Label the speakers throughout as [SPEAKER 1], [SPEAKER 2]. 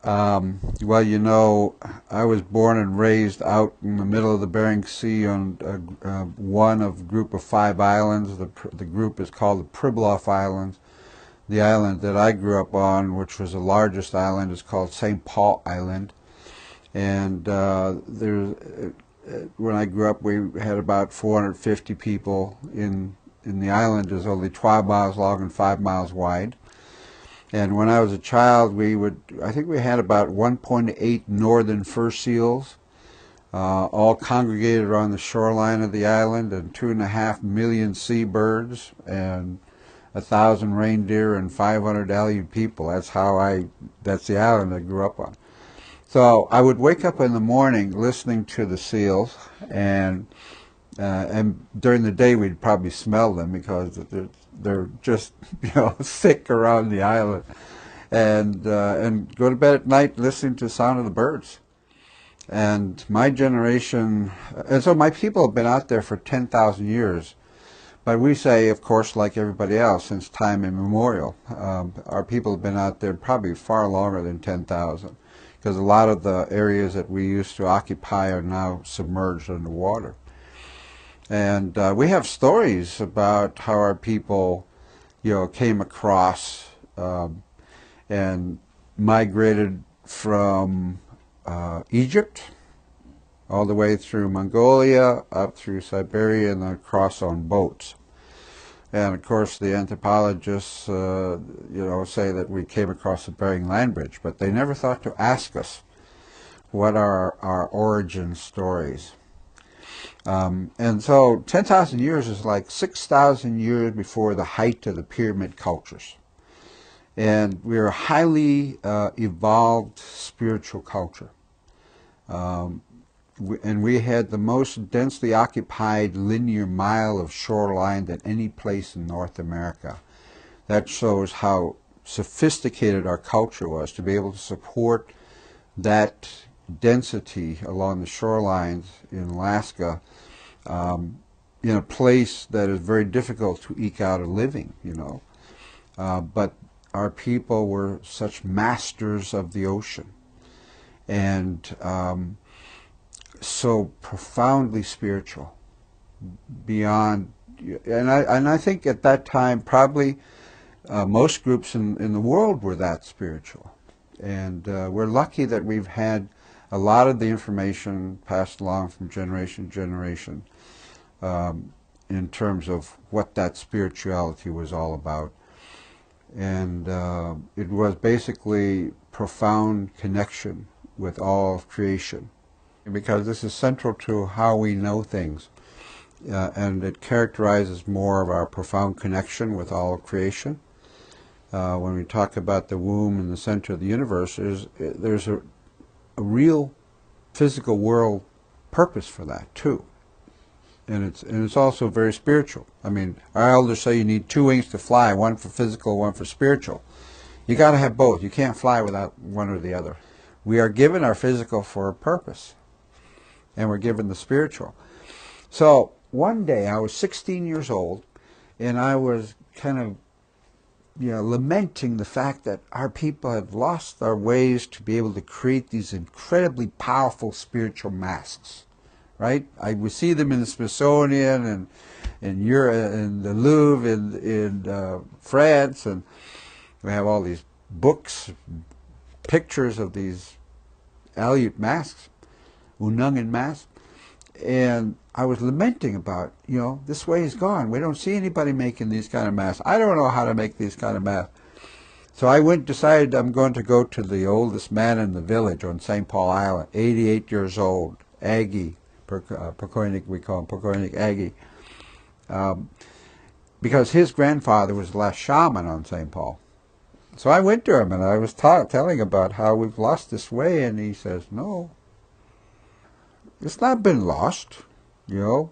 [SPEAKER 1] Well, you know, I was born and raised out in the middle of the Bering Sea on one of a group of 5 islands. The group is called the Pribilof Islands. The island that I grew up on, which was the largest island, is called St. Paul Island. And when I grew up, we had about 450 people in the island. It was only 12 miles long and 5 miles wide. And when I was a child, I think we had about 1.8 northern fur seals, all congregated around the shoreline of the island, and 2.5 million seabirds, and 1,000 reindeer, and 500 Aleut people. That's the island I grew up on. So I would wake up in the morning listening to the seals, and during the day we'd probably smell them because they're just, you know, thick around the island, and go to bed at night listening to the sound of the birds. And my generation, and so my people have been out there for 10,000 years, but we say, of course, like everybody else, since time immemorial. Our people have been out there probably far longer than 10,000, because a lot of the areas that we used to occupy are now submerged underwater. And we have stories about how our people, you know, came across and migrated from Egypt all the way through Mongolia, up through Siberia, and then across on boats. And of course, the anthropologists, you know, say that we came across the Bering Land Bridge, but they never thought to ask us what are our origin stories. And so 10,000 years is like 6,000 years before the height of the pyramid cultures. And we're a highly evolved spiritual culture. And we had the most densely occupied linear mile of shoreline than any place in North America. That shows how sophisticated our culture was to be able to support that density along the shorelines in Alaska, in a place that is very difficult to eke out a living, you know. But our people were such masters of the ocean, and so profoundly spiritual, beyond. And I think at that time probably most groups in the world were that spiritual, and we're lucky that we've had a lot of the information passed along from generation to generation in terms of what that spirituality was all about. And it was basically profound connection with all of creation, because this is central to how we know things, and it characterizes more of our profound connection with all of creation. When we talk about the womb in the center of the universe, there's a real physical world purpose for that too, and it's also very spiritual. I mean, our elders say you need 2 wings to fly, one for physical, one for spiritual. You got to have both. You can't fly without one or the other. We are given our physical for a purpose, and we're given the spiritual. So one day I was 16 years old, and I was kind of, you know, lamenting the fact that our people had lost their ways to be able to create these incredibly powerful spiritual masks, right? I would see them in the Smithsonian and in Europe, in the Louvre, in France, and we have all these books, pictures of these Aleut masks, Unangan masks, and I was lamenting about, you know, this way is gone. We don't see anybody making these kind of masks. I don't know how to make these kind of masks. So I decided I'm going to go to the oldest man in the village on St. Paul Island, 88 years old, Aggie, Perkoinik, we call him Perkoinik Aggie, because his grandfather was the last shaman on St. Paul. So I went to him and I was telling about how we've lost this way, and he says, no, it's not been lost, you know.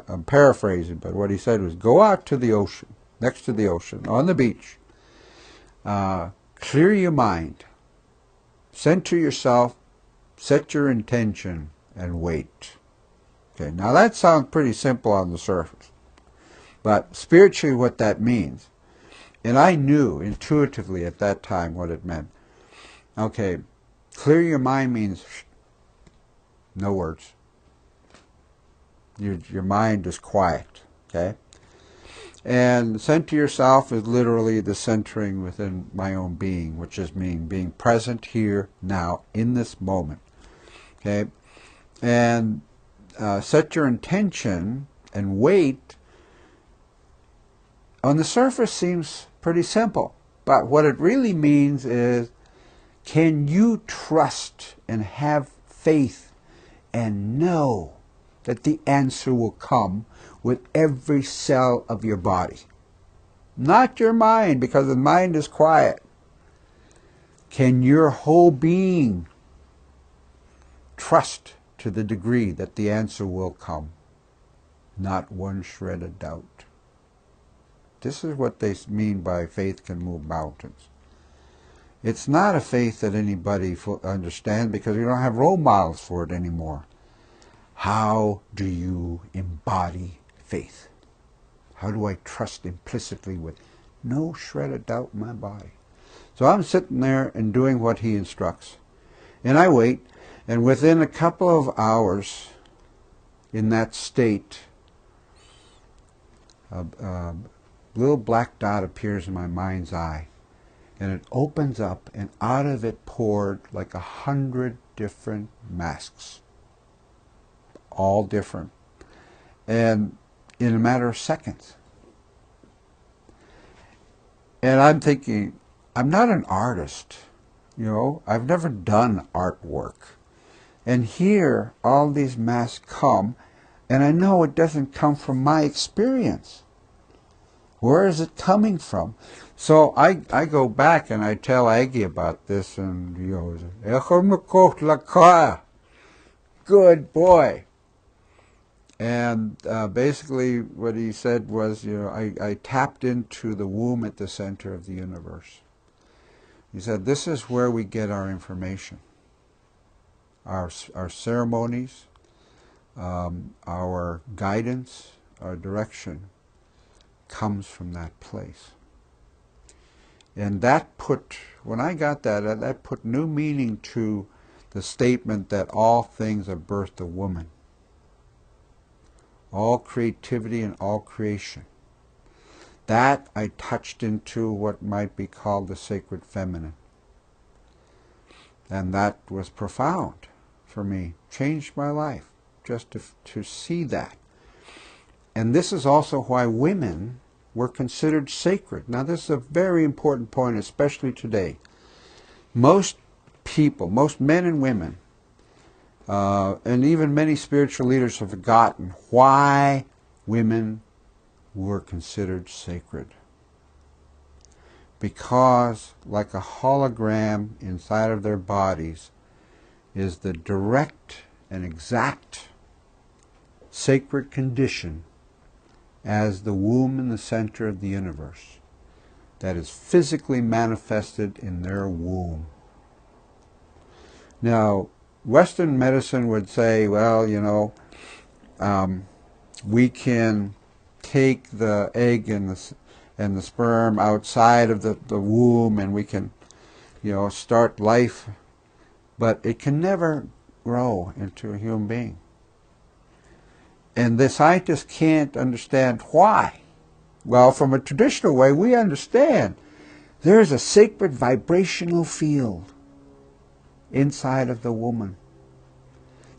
[SPEAKER 1] I'm paraphrasing, but what he said was, go out to the ocean, next to the ocean, on the beach, clear your mind, center yourself, set your intention, and wait. Okay, now that sounds pretty simple on the surface, but spiritually what that means, and I knew intuitively at that time what it meant. Okay, clear your mind means no words. Your mind is quiet, okay? And center yourself is literally the centering within my own being, which is being present here, now, in this moment, okay? And set your intention and wait. On the surface seems pretty simple, but what it really means is, can you trust and have faith and know that the answer will come with every cell of your body? Not your mind, because the mind is quiet. Can your whole being trust to the degree that the answer will come? Not one shred of doubt. This is what they mean by faith can move mountains. It's not a faith that anybody understands, because we don't have role models for it anymore. How do you embody faith? How do I trust implicitly with no shred of doubt in my body? So I'm sitting there and doing what he instructs. And I wait, and within a couple of hours in that state, a little black dot appears in my mind's eye. And it opens up, and out of it poured like 100 different masks. All different. And in a matter of seconds. And I'm thinking, I'm not an artist, you know. I've never done artwork. And here, all these masks come, and I know it doesn't come from my experience. Where is it coming from? So I go back and I tell Aggie about this, and he goes, good boy. And basically what he said was, you know, I tapped into the womb at the center of the universe. He said, this is where we get our information. Our ceremonies, our guidance, our direction comes from that place. And that put, when I got that, that put new meaning to the statement that all things are birthed of woman. All creativity and all creation. That I touched into what might be called the sacred feminine. And that was profound for me. Changed my life just to see that. And this is also why women were considered sacred. Now this is a very important point, especially today. Most people, most men and women, and even many spiritual leaders have forgotten why women were considered sacred. Because, like a hologram inside of their bodies, is the direct and exact sacred condition as the womb in the center of the universe that is physically manifested in their womb. Now, Western medicine would say, well, you know, we can take the egg and the sperm outside of the womb, and we can, you know, start life, but it can never grow into a human being. And the scientists can't understand why. Well, from a traditional way, we understand. There's a sacred vibrational field inside of the woman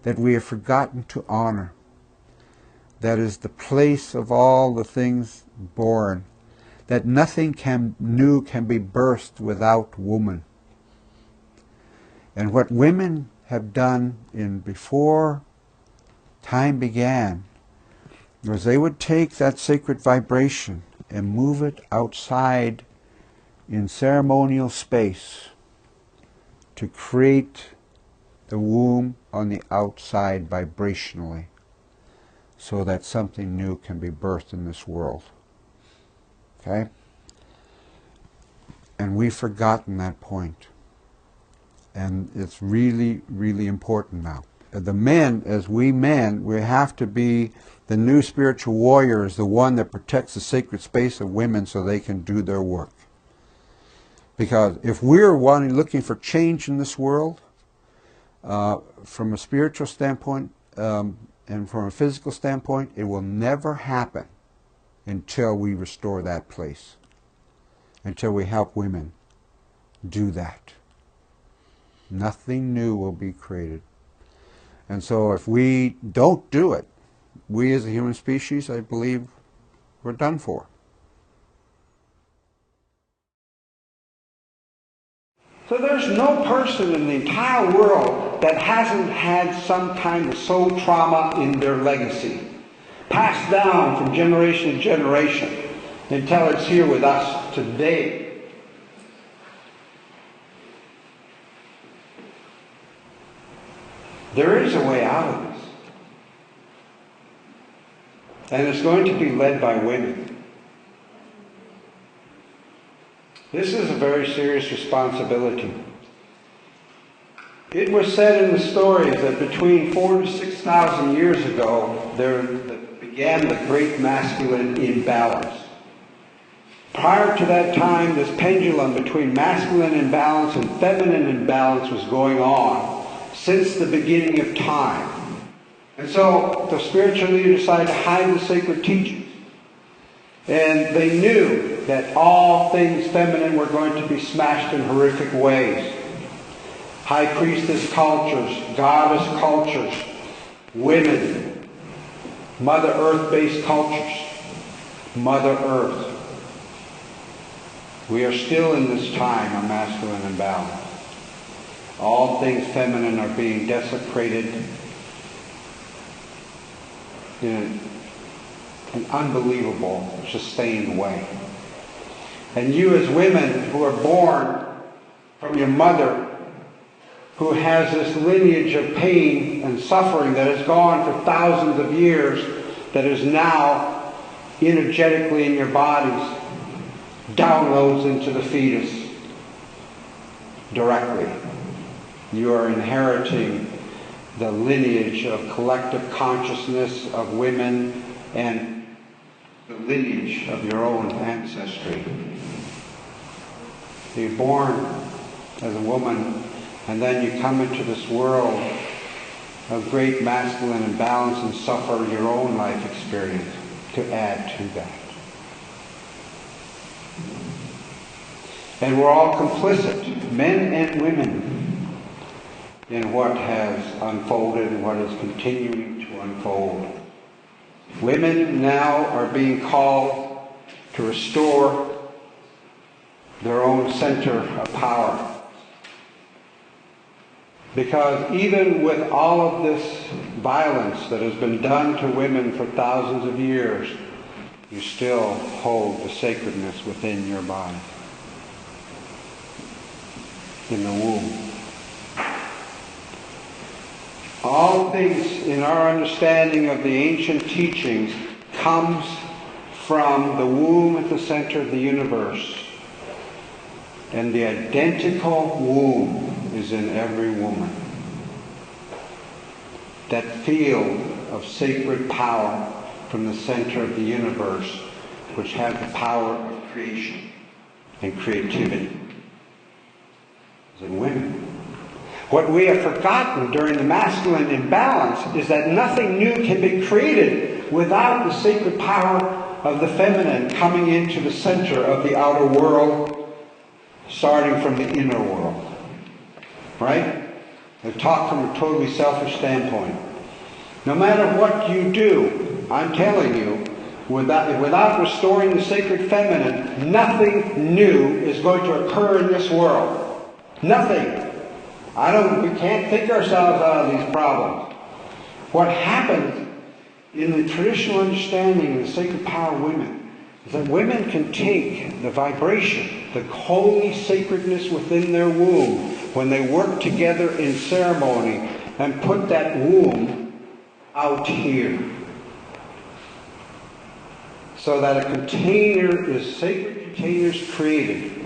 [SPEAKER 1] that we have forgotten to honor. That is the place of all the things born. That nothing new can be birthed without woman. And what women have done before time began was they would take that sacred vibration and move it outside in ceremonial space to create the womb on the outside vibrationally, so that something new can be birthed in this world. Okay? And we've forgotten that point. And it's really, really important now. The men, as we men, we have to be the new spiritual warriors, the one that protects the sacred space of women so they can do their work. Because if we're looking for change in this world, from a spiritual standpoint and from a physical standpoint, it will never happen until we restore that place, until we help women do that. Nothing new will be created. And so if we don't do it, we as a human species, I believe, we're done for.
[SPEAKER 2] So there's no person in the entire world that hasn't had some kind of soul trauma in their legacy, passed down from generation to generation until it's here with us today. There is a way out of this. And it's going to be led by women. This is a very serious responsibility. It was said in the stories that between 4,000 to 6,000 years ago, there began the great masculine imbalance. Prior to that time, this pendulum between masculine imbalance and feminine imbalance was going on since the beginning of time. And so the spiritual leader decided to hide the sacred teachings. And they knew that all things feminine were going to be smashed in horrific ways. High priestess cultures, goddess cultures, women, Mother Earth-based cultures, Mother Earth. We are still in this time of masculine imbalance. All things feminine are being desecrated in an unbelievable, sustained way. And you as women who are born from your mother, who has this lineage of pain and suffering that has gone for thousands of years, that is now energetically in your bodies, downloads into the fetus directly. You are inheriting the lineage of collective consciousness of women and the lineage of your own ancestry. You're born as a woman, and then you come into this world of great masculine imbalance and suffer your own life experience to add to that. And we're all complicit, men and women, in what has unfolded and what is continuing to unfold. Women now are being called to restore their own center of power. Because even with all of this violence that has been done to women for thousands of years, you still hold the sacredness within your body, in the womb. All things in our understanding of the ancient teachings comes from the womb at the center of the universe. And the identical womb is in every woman. That field of sacred power from the center of the universe, which has the power of creation and creativity, is in women. What we have forgotten during the masculine imbalance is that nothing new can be created without the sacred power of the feminine coming into the center of the outer world, starting from the inner world. Right? I talk from a totally selfish standpoint. No matter what you do, I'm telling you, without restoring the sacred feminine, nothing new is going to occur in this world. Nothing. We can't think ourselves out of these problems. What happens in the traditional understanding of the sacred power of women is that women can take the vibration, the holy sacredness within their womb, when they work together in ceremony, and put that womb out here. So that a container is, sacred containers created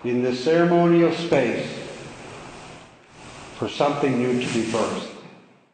[SPEAKER 2] in the ceremonial space for something new to be birthed.